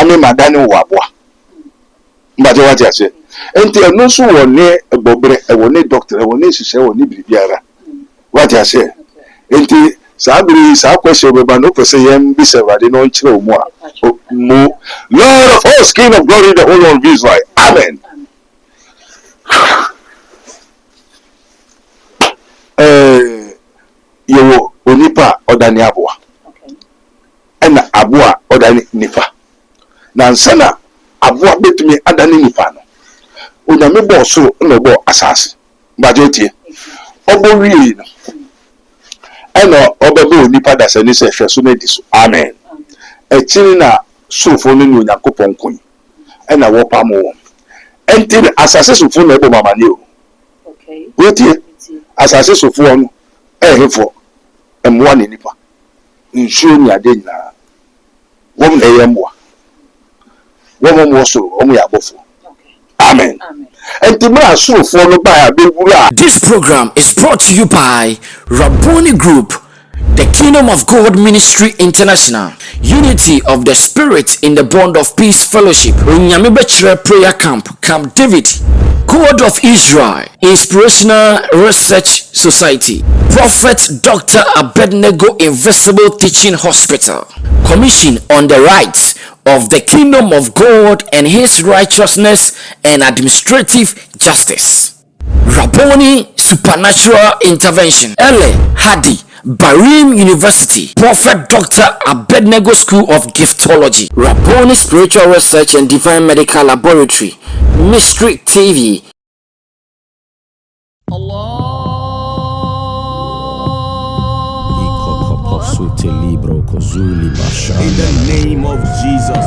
nyame madane wabwa mbade wati ase enti eno so wone bobre wone doctor wone hihye wone bibiara wati ase enti sabri sa question beba no pese yem bi servade no nchire omu a mu Lord of hosts, King of glory, the whole of Israel. Amen. Yo onipa odani abua ena abua odani nipa na nsana abua betumi adani nipa no onyame bo so no bo asase bajetie obo wi no ena obebe onipa da sani se hweso na diso amen ekiri na sofo no ni Onyankopon kun ena wo pamo enti asase sofo na ebo mamane o okay wetie asase sofo no ehefo emwa ne nipa nsuo ni ade nyina wom na yemwa wom mo so wom ya bofo amen enti mra sofo no ba ya bewura. This program is brought to you by Rabboni Group, the Kingdom of God Ministry International, Unity of the Spirit in the Bond of Peace Fellowship, Onyamebechre Prayer Camp, Camp David, Code of Israel, Inspirational Research Society, Prophet Dr. Abednego Invisible Teaching Hospital, Commission on the Rights of the Kingdom of God and His Righteousness and Administrative Justice, Rabboni Supernatural Intervention, Ele Hadi, Barim University, Prophet Dr. Abednego School of Giftology, Rabboni Spiritual Research and Divine Medical Laboratory, Mystery TV. In the name of Jesus.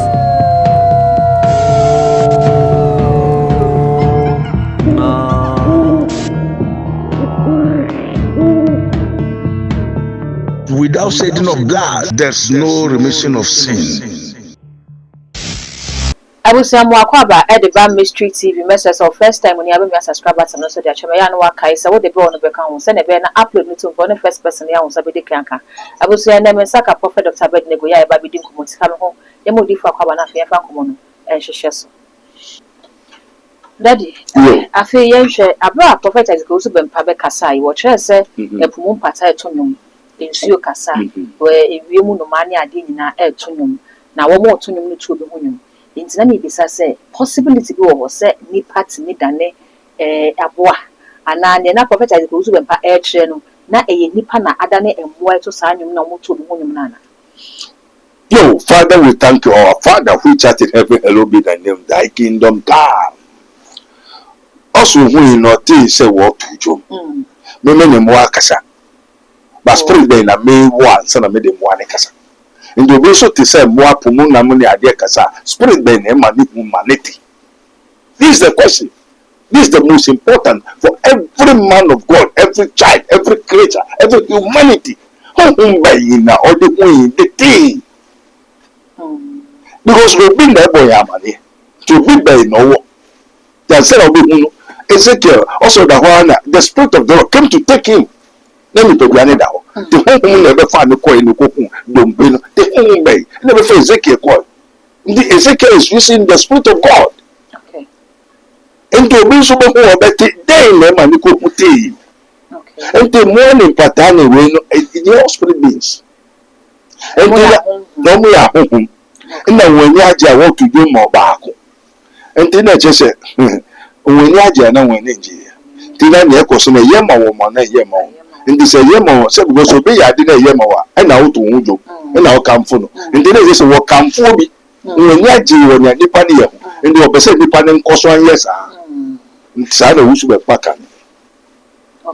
Without shedding of blood, there's no remission of sin. I will say more about Edinburgh Mystery TV message of first time when you have me subscribers and also the channel and work I what the boy on the account send a banner upload me to the first person here on Sabidi Kanka. I will say name Saka Prophet Dr. Abednego ya baby din come come home. You mo differ kwa na fe fa komo and shesheso. Daddy, I feel yenhwe abra prophet is go to be mpabe kasa yi wo kire se epumu mpata etonwom ensuo kasa we ewiemu no mane ade nyina etonwom na wo mo otonwom no tuo be honwom. Intina ni bisa say possibility bi wo say ni party ni dane aboa ana ne na prophet is go to be mpa kire no na eye nipa na adane emboa to saa nwom na mo tuo be honwom na na. Yo, Father, we thank you, our Father who art in heaven, hallowed be thy name, thy kingdom come. Also, who in not say what to Joe. Many more kasa. But spirit be na me one, son of me the one kasa. In the way so to say more pumuna money idea kasa. Spirit be na humanity. This is the question. This is the most important for every man of God, every child, every creature, every humanity. Who by na or the thing. Because we've been there boy amani to be by no. They said Ezekiel also the spirit of the Lord came to take him. Let me tell you now. The home never find the coin no cocoon, don't be the home bay. Never for Ezekiel call. The Ezekiel is using the spirit of God. Okay. And to be so much about it, they never put tea. Okay. And the morning patani when the spirit beings. And no we are home. And then when you are want to do more back. And then I just said, when you are now when Nigeria, Tina Yakos and a Yama woman, a Yama. And this a Yama, so because obey I didn't Yama, and out to Ujo, and I'll come for. And then this will come for me. When you are G, when you are Nipania, and you are beside Nipan cost 1 year. Sada who should be packing.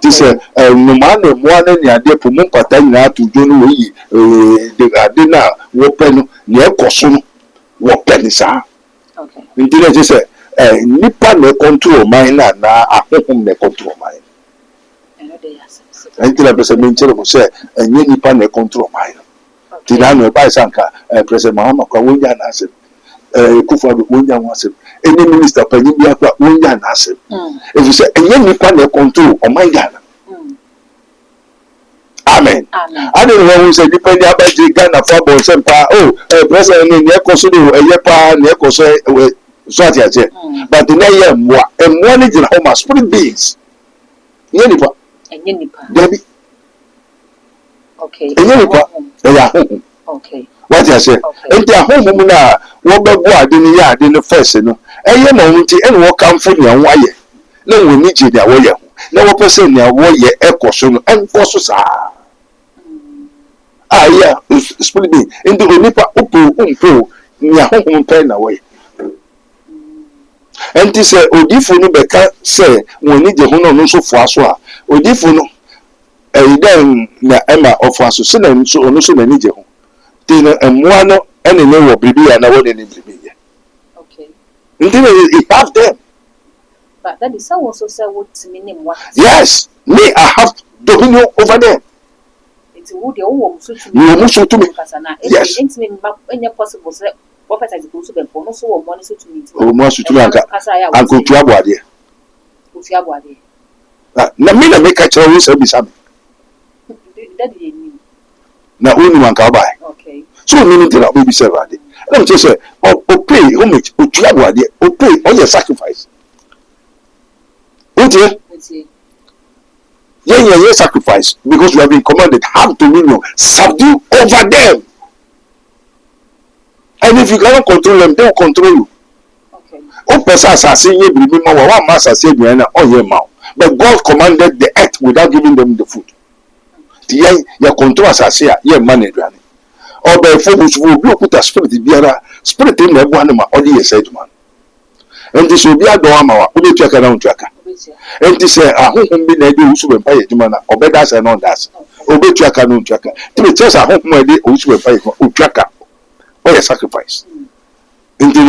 This no man one and ya dear Pumun Patana to John Lee, the dinner, Wopen, near Cosun, Wopen, sir. Okay. Until I just say, Nipa may control mine and I hope may control mine. Until I president will say, and you Nipa may control mine. Did I know by Sanka, President Mahama Kawinja Nasib, Kufa Winja Wasip, any minister Penibia Winja Nasib. If you say, and you Nipa may control or my Ghana. Amen. I don't know who said depending on the Ghana football sempa president ni ekoso do eyepa ni ekoso so ati aje but the na emwa ni gina home spirit beings enye nipa Debbie okay enye nipa ya okay what you say enti ahom na wo bebu ade ni ya ade no first no eye na won ti ene wo kamfo ni anwo aye na won ni gina wo ye na wo person ni wo ye ekoso no enkoso saa yeah, spirit being into onipa umpo ni ahom pe na wo ye enti se odifo no beka se won ni je ho no so fo aso a odifo no dan na ema ofaso se na so ono so na ni je ho ti no emwa no ene ne wo bibi ya na wo ne ni bibi ya okay enti you have them but that is someone so say what meaning what yes me I have dominion over them it's who the wo so to me yes enti me any possible say prophet is go to be for no so wo money so to me o mo so to me anko tu aboade ofi aboade na me na make a wo say bisa me that is you na oni man ka ba okay so me need to be say aboade let me just say o pay homage o tu aboade o pay all your sacrifice okay yeah sacrifice because you have been commanded have dominion subdue over them and if you cannot control them they will control you okay o person asase ye bibi ma wa ma asase aduan na oye ma but God commanded the earth without giving them the food the ya control asase a ye ma na aduan o be fo busu bi okuta spirit biara spirit na ebu anu ma o de yes aduma and this will be a do ama wa o be tuaka na untuaka enti se ahonhom bi na ede usu be paye aduma na obeda se no das obetuaka no untuaka ti be chesa ahonhom ede usu be paye untuaka o ye sacrifice enti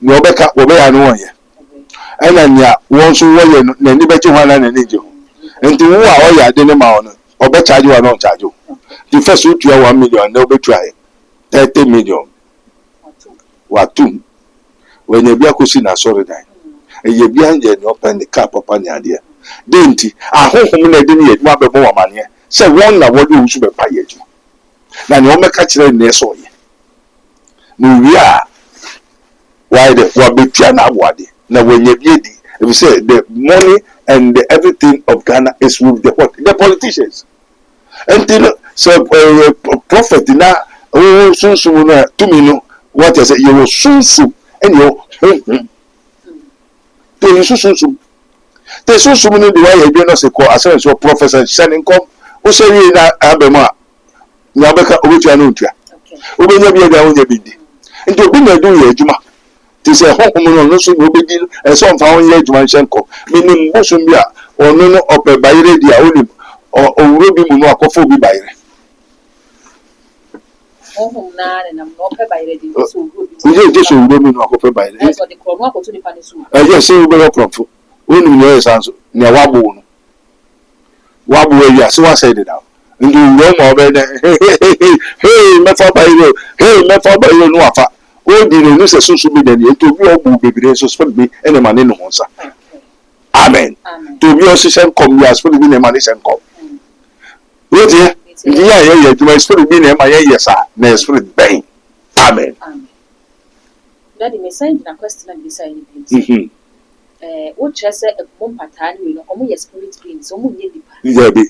no obeka obeya no won ye ana nya won so wo ye na ni be che ho na ni je ho enti wo a o ya de ne ma ono obe charge wa no charge the first you 1 million na obetu aye 30 million watum when you be akosi na sorry dan eye bia nje ni open the car papa ni ade denti ahonhom na de ni eduma be bo wamane se won na wode usu be paye aju na ni o meka kire ni eso ye no wi a why the wa betia na aboade na wenye biedi if you say the money and the everything of Ghana is with the politicians until so prophet na o sunsun na tumi no what you say you will sunsun and you te sunsun te sunsun no de wa ye bi no se ko asan so professor shanin kom o se wi na abema na beka obetua no ntua obenya bi ga wonya bi di nti obi na do ye adwuma ti se honhom no so no obedi so mfa won ye adwuma nhyɛ nkɔ minim bosom bi a ono no opɛ bayire di a onim owuro bi mu no akɔfo bi bayire honhom na na no opɛ bayire di so owuro bi oye je so owuro mi no akɔfo bayire so the krono akoto ni pa ne so ye se wo be krɔfo onim no ye sanso ne wabo no wabo wi a se wa say it down ndu wo mo be na hey me fa bayire no afa o di no se sunsun bi na ni to bi obu bebre so spirit bi ene ma ne no honsa amen to bi o se sen kom ya spirit bi ne ma ne sen kom o ti ndi ya ye adwuma spirit bi ne ma ye yesa na spirit ben amen daddy me send na question and decide anything o chese ekmo patani we no omo ye spirit beings omo nye dipa yeah be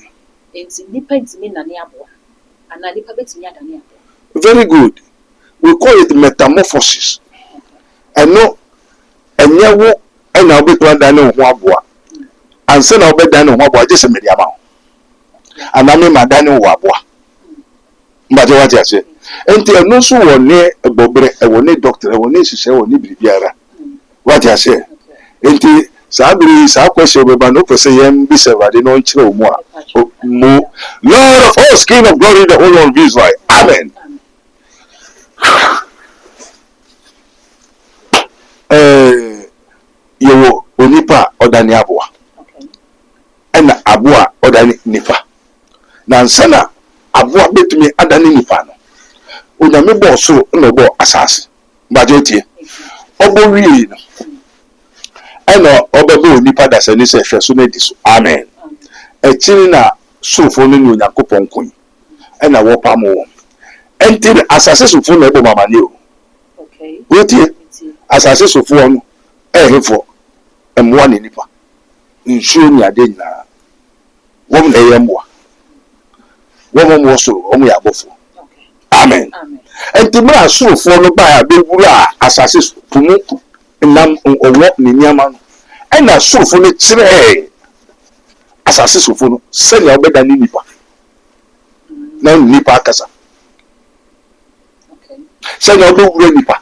enti nipa ntimi na ne aboa ana nipa betimi adane aboa very good we call it metamorphosis eno enyewo ena obeto adane ho aboa anse na obedane ho aboa je se media ma ana me madane ho aboa mbaje wati ase enti eno so woni bobre e woni doctor e woni sise woni biribiara wati ase enti sabri sa question be ba no pese yem bi servade no nchire omu a mo Lord of hosts, King of glory, the whole one of Israel. Amen. Yo onipa odani abua. Ena abua odani nipa. Na nsana abua betumi adani nipa no. Onyame bo so no bo asase. Mbaje tie. Obo wi no. Ena obebo onipa da se ni se hwe so na di so. Amen. Echiri na sofo no ni Onyankopon kun ɛna wɔpam wɔn ɛnti asase sofoɔ na ɛbɔ mamane o wotie asase sofoɔ no ɛyɛfoɔ mmoa ne nipa nsuo ne ade nyinaa wɔn na ɛyɛ mmoa wɔn mo soro wɔn yɛ abɔfoɔ amen ɛnti mmerɛ asorofoɔ no baa abɛwura a asase po mu nam ɔwɔ ne nneɛma no ɛna asorofoɔ no kyerɛɛ asase sofoɔ no sɛnea ɔbɛda ne nipa na nipa akasa sɛnea ɔbɛwura nipa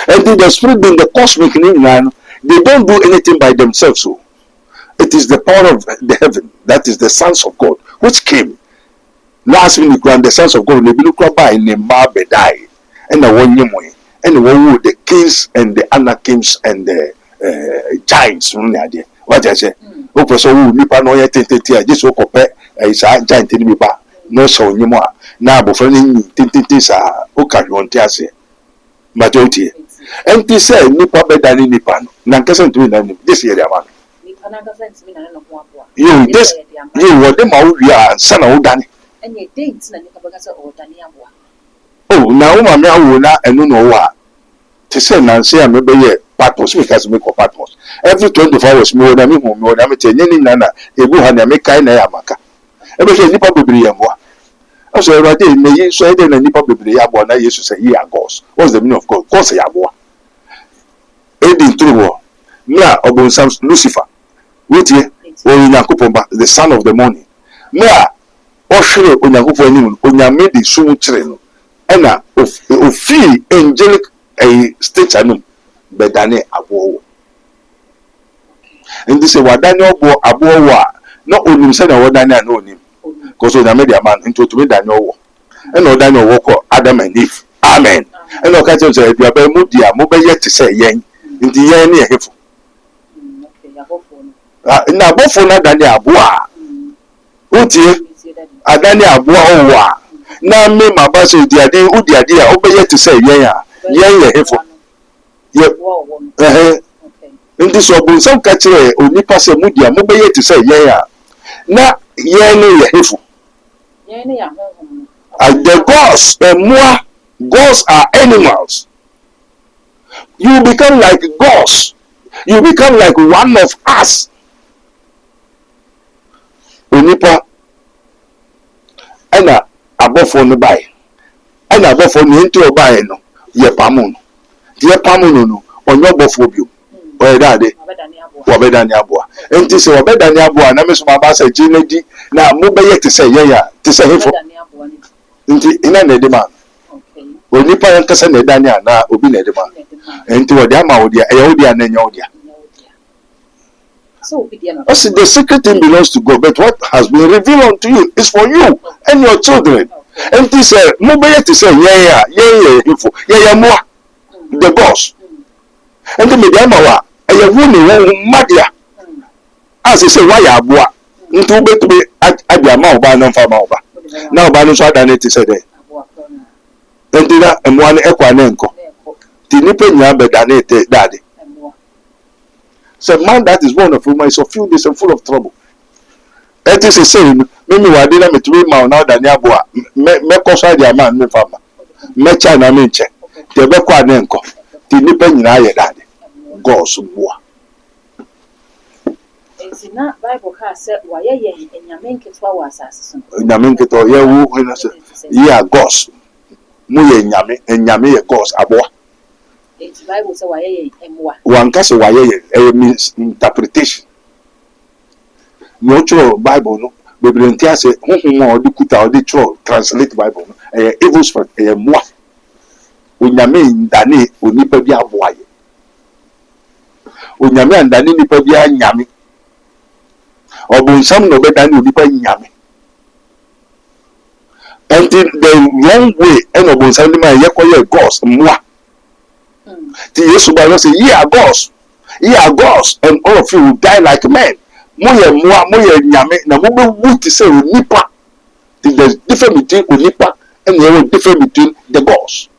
ɛnti the spirit being the cosmic ne nyinaa no they don't do anything by themselves so it is the power of the heaven that is the sons of God which came last week when the sons of God they be by in the Mabedai and the one year and the one the kings and the anakims and the giants what I say okay so nipa no yet just so compare is a giant in nipa no so nyimo na abofra ni tintin sa o ka won ti ase majority enti say nipa beda ni nipa na nkasa ntumi na ni this year ama nipa na nkasa ntumi na no ho aboa this you what dem awu ya ansa na wo dane enye date na nipa bagasa o dane aboa oh na wo ma me awu na enu no wo a te say na say am be ye patmos me kasi me ko patmos every 24 hours me na me te nyeni na na ebu ha na me kai na ya maka e be say nipa bebiri ye mboa so everybody me yi so ede na nipa bebiri ya aboa na Jesus say ye are gods what's the meaning of God God say ya aboa edi truwo na obonsam Lucifer wetie onyankopon ba the son of the morning na ohwere onyankopon anim onyame de sumu kire no ena ofi angelic state anum bedane abowo ndi se wadane abowo a na onim se na wadane na onim because onyame de man into to me dane owo ena wadane owo ko Adam and Eve amen ena o ka tell say aduaba mu dia mo be yet say yen ndi yen ne ehefo na abofo na dane aboa utie adane aboa owa na me maba so diade udiade a obeye te say yen a yen ye hefo ye ndi so bunsam ka kire onipa se mudia mo beye te say yen a na yen ye hefo yen ya honhom the gods more gods are animals you become like gods you become like one of us onipa ana abofo no bai ana abofo no enti obai no ye pamu no onyo bofo bio oyedade wabedani aboa enti se wabedani aboa na meso maba sa jinedi na mo beye te se yeya te se hefo enti ina na de ma onipa yankasa na edani ana obi na de ma enti wode ama wode e wode ana nya wode so the secret thing belongs to God, but what has been revealed unto you is for you and your children. And this mobile to say, yeah, more the boss. And the Mediamawa, and your woman, Madia. As I say, why are boa? Into be to be at the amount by non farm over. Now, by no side, I need to say that. And did that and one equanenco. The nipple bedanete daddy. So man that is wonderful, man is of few days and full of trouble. That is a saying, Mimi Wadina me to be now than Yabua, me cosa dia man, me farmer, me china minche, the Bequa Nenko, the Nippen Naya daddy, Gos Boa. It's not Bible has said, why ye and Yaminket was assassin. Yaminket or Yawu, ya Gos, Muye Yami, and Yami Gos Aboa. It's Bible so why one case why means interpretation. No true Bible no Biblia say or the kuta or the true translate Bible no evil spirit moi unyame ndani onipa bi aboaye unyame ndani nipa bi anyame obunsam no bedani onipa nyame and the wrong way and obunsam ni ma yekoye gods moi the Yesu Bible say, ye are gods, and all of you will die like men. Moye nyame, na mo be to say nipa. There's difference between nipa and there is difference between the gods.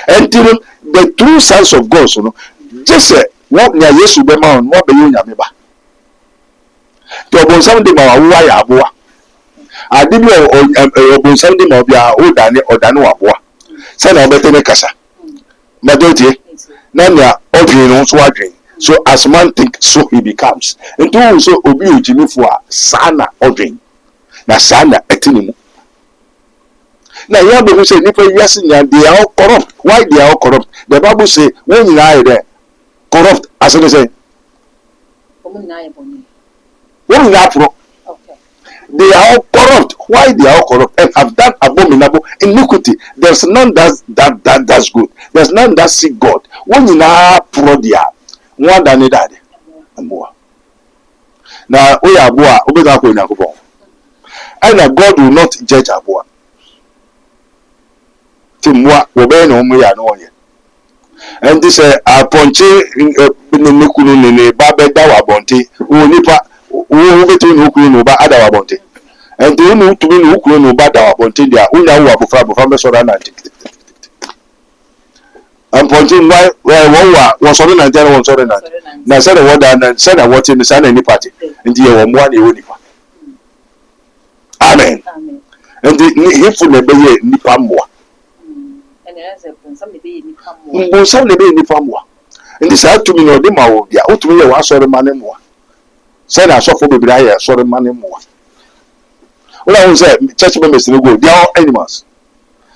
And the true sons of God, you know, just say, what near Yesu be man, what be you nyame ba. To obonsam de ma wa ya aboa. ade bi obonsam di ma bia o dane odane waboa say na obetene kasa madotie na na odwen no so adwen so as man think so he becomes nto so obi ojimifo a sana odwen na sana etinimu na ya be say nipa yes nya they are all corrupt. Why they are all corrupt? The Bible say when you are there corrupt as they say when you are pro they are all corrupt. Why they are all corrupt and have done abominable iniquity? There's none that's good. There's none that seek God. When you are pro there more than that more. Now we are boa obega ko nyankopon. And God will not judge aboa. Timwa obey no mu ya no ye. And this aponche nekunu ne ba beda wa bonte o nipa o betu no kunu no ba ada wa bonte. And do no to no kunu no ba da wa bonte dia unya wo abofra me so na nti. Aponche why wo so na ntia wo so na. Na say the word and say that what in the sana ni party. Nti ye wo mo na e nipa. Amen. Amen. And the if we be nipa mo some the be ni famwa ndi sa tumi no de ma wo dia otumi ye wa sore mane mo say na so for be bra ye sore mane mo wala won say church members no go they are animals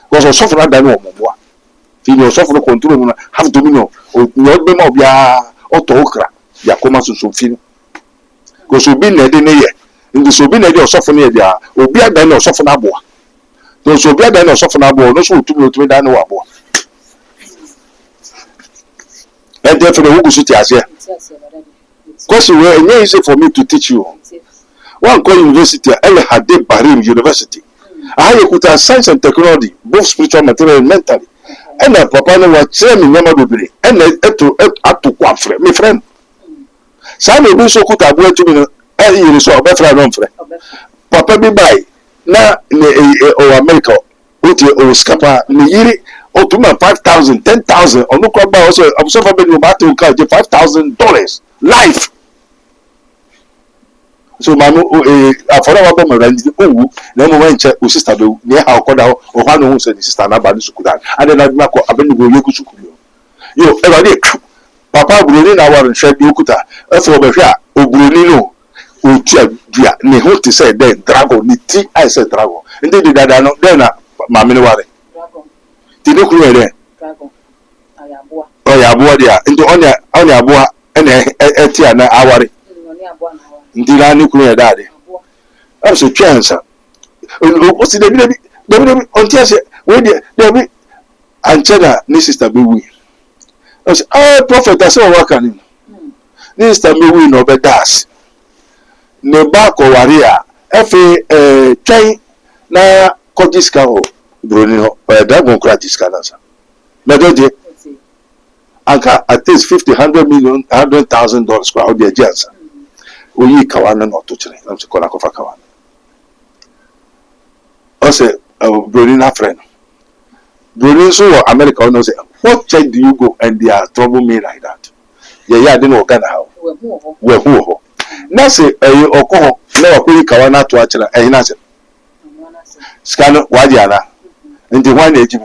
because so for that no mo fi no so for control no have dominion o no be ma bia oto okra ya koma so fi go so bi na de ne ye ndi so bi na de so for ne dia obi adan na so for na boa no so bi adan na so for na boa no so otumi dan no abo. And therefore, who should you because it's easy for me to teach you. One call university, El Hadid Barim University. I could have science and technology, both spiritual, material, and mentally. And papa no was training Yamadubri, and to quafre, my friend. Some will be so good at going to me, and you saw a better non friend. Papa be by now or America, or Scapa, Niri. Oh, to me, 5,000, 10,000. Or no crowd also. I'm so far being about to catch $5,000 life. So, Manu, I follow up on my rent. Oh, no moment, check with sister. Near how called out or one who said, Sister Nabani Sukudan. And then I've been to go Yokusuku. You ever Papa Brunina and Shed Yokuta. That's over here. Oh, Brunino. Oh, Chia, Nihoti said, then Dragon, Niti, I said Dragon. And they did that. I know, then, Mamma. Did you clear there? Oh, yeah, boy, dear. Into on your boy and a tiana hour. Did I nuclear daddy? That's a chance. What's the baby on Tiasa? Where there and Chena, Sister Biwi. I said, oh, prophet, I saw working. This time we win over das. Nebako Waria, F.A. Train na Kojiska. Bruno, Dragon Cratis Canasa. Medoje, Anka at least $100,000 for the agents. We Kawana not to train. I'm saying, Kawana. Also, Brunina friend. Brunin so America knows it. What church do you go and they are trouble me like that? Yeah, I didn't know how. We're who. Now say, Oko, never put Kawana to actually, and I said, Scan Wadiana. And the one age.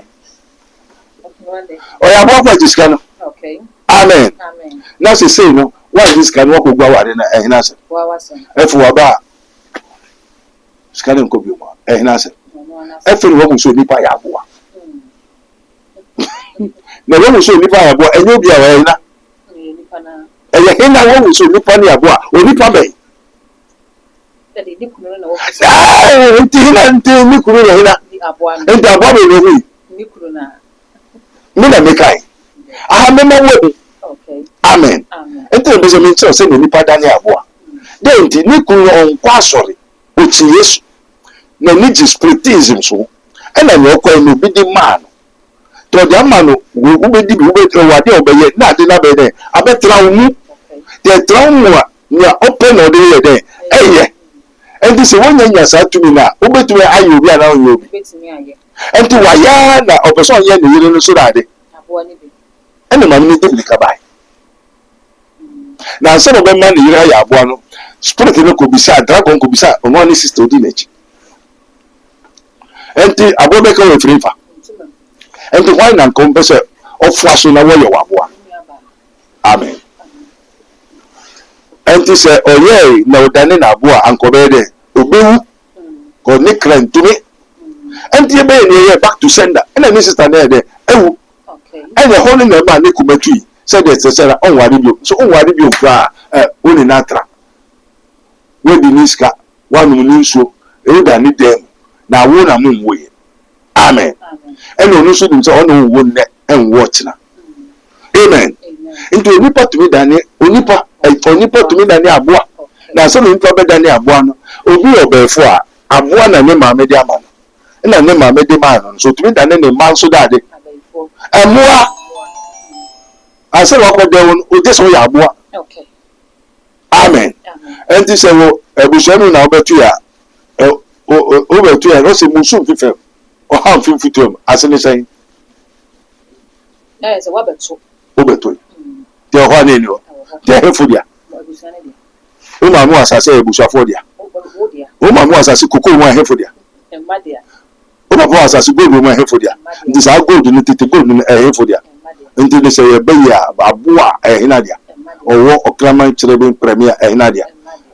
Oh, yeah, what this can. Okay. Amen. Amen. Now she say, no, why this can walk go out and answer. If we are back, scanning could be more. And answer. If you want to show me by a boy. No one will show me by a boy, and you'll be away now. And you can't know who should be funny a boy, or be probably. And the body Mina Mekai. I remember wedding. Okay. Amen. And then there's a means of saying Nipa Daniel. Then the Nikuru on Quasori, which is no need to spiritism so. And I'm not going to be the man. To the man who will be what they obey, not the labor. I bet Traum. The Traum near open or the day. Eh, and this one year said to me now, over to where I will be around you. And to Wayana or person yen you don't so that. And the man didn't buy. Now, some of them man, you have one spirit could be sad, dragon could be sad, on one sister village. enti abobeka we frifa enti why na nkompese ofuaso na wo ye waboa amen enti se oye na odane na aboa ankobe de obewu ko ne krantumi enti ebe ne ye back to sender na ni sister na de ewu ene holy na ma ne kumatui said the sesera on wari bio so on wari bio fra oni natra we di niska wanu ni nso e da ni dem na wo na mu wo ye amen ene onu so dum so ono wo ne en watch na amen into onipa to me dani onipa to me dani aboa na so onipa be dani aboa no obi obefo a aboa na ne ma me di ama no na ne ma me di ma no so to me dani ne man so dade amoa ase wako de won oje so ya aboa okay amen enti se wo ebushanu na obetu ya obetu ya no se musu fife o han fifutum ase ne sen na se wabetu obetu te ho na ni o te hefu dia o ma mu asase ebusafo dia o ma mu asase kokoro mu hefu dia o ma mu asase gold mu hefu dia ndi sa gold ni tete gold ni hefu dia nti de se ye beya aboa hina dia owo okraman chirebe premier hina dia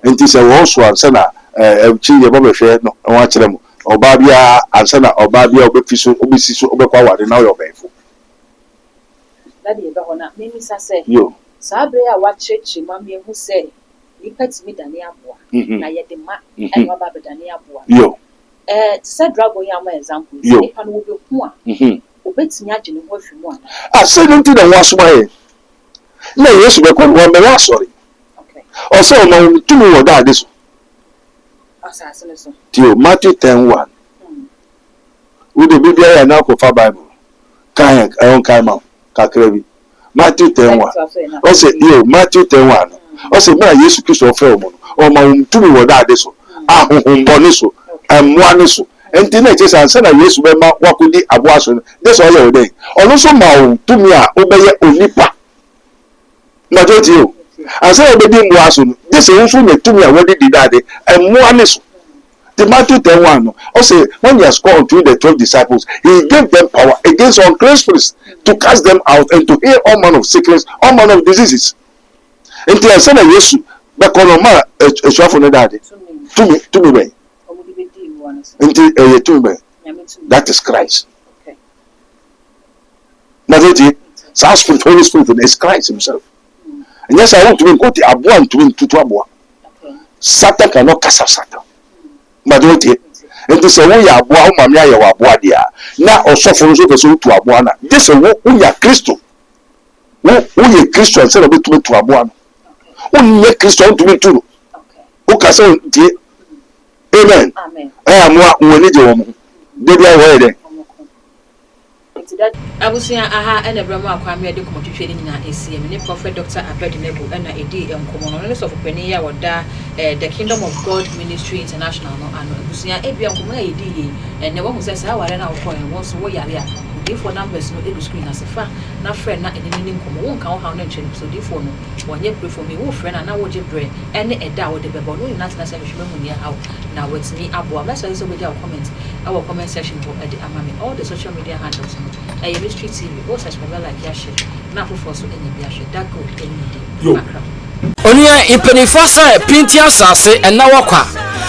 nti se wo so ansa na chi ye bo behwe no wa chire mu oba bia ansa na oba bia obefiso obesiso obekwa wade na yo befo dadi ebe hona memi sase yo sabre a wa chechi mami ehu se nipati mi dani aboa na ye de ma eno aba be dani aboa yo se dragon ya ma example nipa no wo be hu a obetimi age ne ho afimu ana ase no nti na wasoma ye na yesu be kwa wo me wa sorry okay o se o ma tumi wo da ade so asase ne so tio Matthew 10:1 wo de bibia ya na ko fa bible kan on kan ma kakra bi Matthew 10:1 o se yo Matthew 10:1 o se ma yesu Kristo ofe o mo o ma tumi wo da ade so ahohom boni so amwa ne so enti na je sansa na yesu be ma wakudi aboa so de so ye odey onu so ma o tumi a obeye onipa na joti o ansa obedi mwa so de se nso na tumi a wodi didade amwa ne so the Matthew 10:1 no say when he has called to the 12 disciples he gave them power against unclean spirits to cast them out and to heal all manner of sickness all manner of diseases enti ansa na yesu be kono ma esuafo ne dade tumi be into tumbe that is Christ. Okay. Now Spirit, Holy Spirit is Christ himself. And yes, I want to be quote abuan to win to abua. Satan cannot cast Satan. But don't it? And to say we are abua mamia ya abua dia. Na also for us to abuana. This is we are Christo. We are Christian instead of to abuana. We are Christian to be too. Okay. Who can say amen. Amen. Amwa woni je wo mu. De bia wo ede. Abusia aha ene brama akwa me de komotwetwe ni nyina esie me ne prophet Dr. Abednego na edi enkomo no so fopani ya woda the Kingdom of God Ministry International no ano abusia ebia enkomo ya edi ye ne wo hu se sa ware na wo koen wo so wo yare a defo numbers no edu screen asefa na friend na enini nkomo won kan wo ha no nche so defo no wonye pray for me wo friend na wo je bre ene eda wo de bebo no na tena se hwehwe mu ne ha na wetini abo message so be dia comment our comment section for edi amami all the social media handles a Mystery TV o search me like yashe na afofo so enye bi ahwe dago enide makra onia impenifo se pinti asase ena wakwa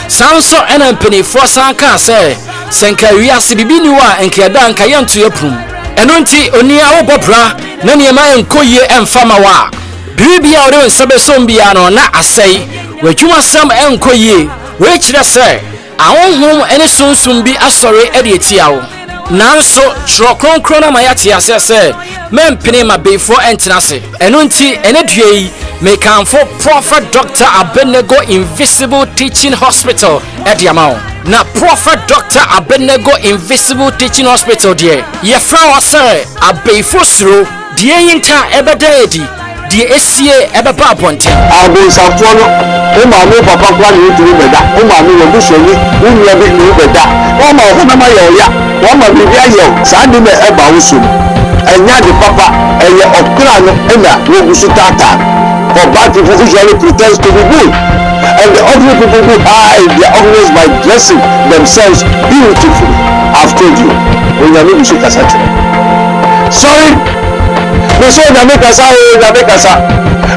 sanso ena impenifo san ka se senka wiase bibini wa enkeda nka yentu yepum eno nti onia wo bobra na niema enkoye emfama wa bibia ore nsebe sombia no na asai wadwuma sam enkoye we kire se ahonhom ene sunsun bi asore ede etiawo nanso tro kronkron na mayate asese mempene mabefo entenase eno nti ene duei mekanfo prophet Dr. Abednego Invisible Teaching Hospital ediamao na prophet Dr. Abednego Invisible Teaching Hospital die yefra wase abefo suro die yinka ebededi die esie ebeba abonte Abonsafo no o ma me papa kwa ni tumi beda o ma me wo busoni wo nua bi ni beda o ma ho na ma yo ya wo ma bi bia yo sa de me eba wo so enya de papa eye okra no na wo gusu tata for bad people usually pretend to be good And the ugly people who hide their ugliness by dressing themselves beautifully. I've told you. Sorry.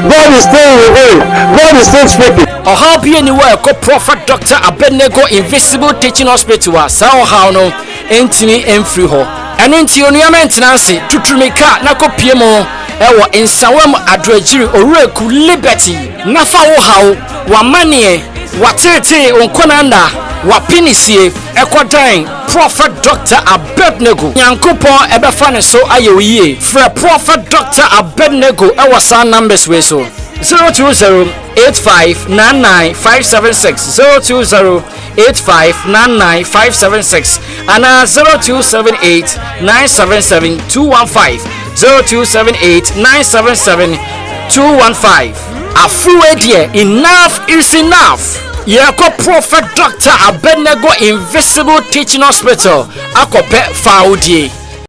God is still revealing. God is still speaking. How be anywhere called Prophet Dr. Abednego Invisible Teaching Hospital. Sao how no entimi emfri ho. Eno nti onuama ntenanse tutumika na kopiemo ewo nsawam adrejiri oreku liberty na fa wo hawo wa manie wa tete onkonanda wa pinisie ekodan Prophet Dr. Abednego Yankopon ebefa ne so ayewiye fra Prophet Dr. Abednego ewo sa numbers we so 020-8599-576 020-8599-576 and 0278-977-215 0278-977-215. Afuwe dear, enough is enough. Yako Prophet Dr. Abednego Invisible Teaching Hospital akope faudie.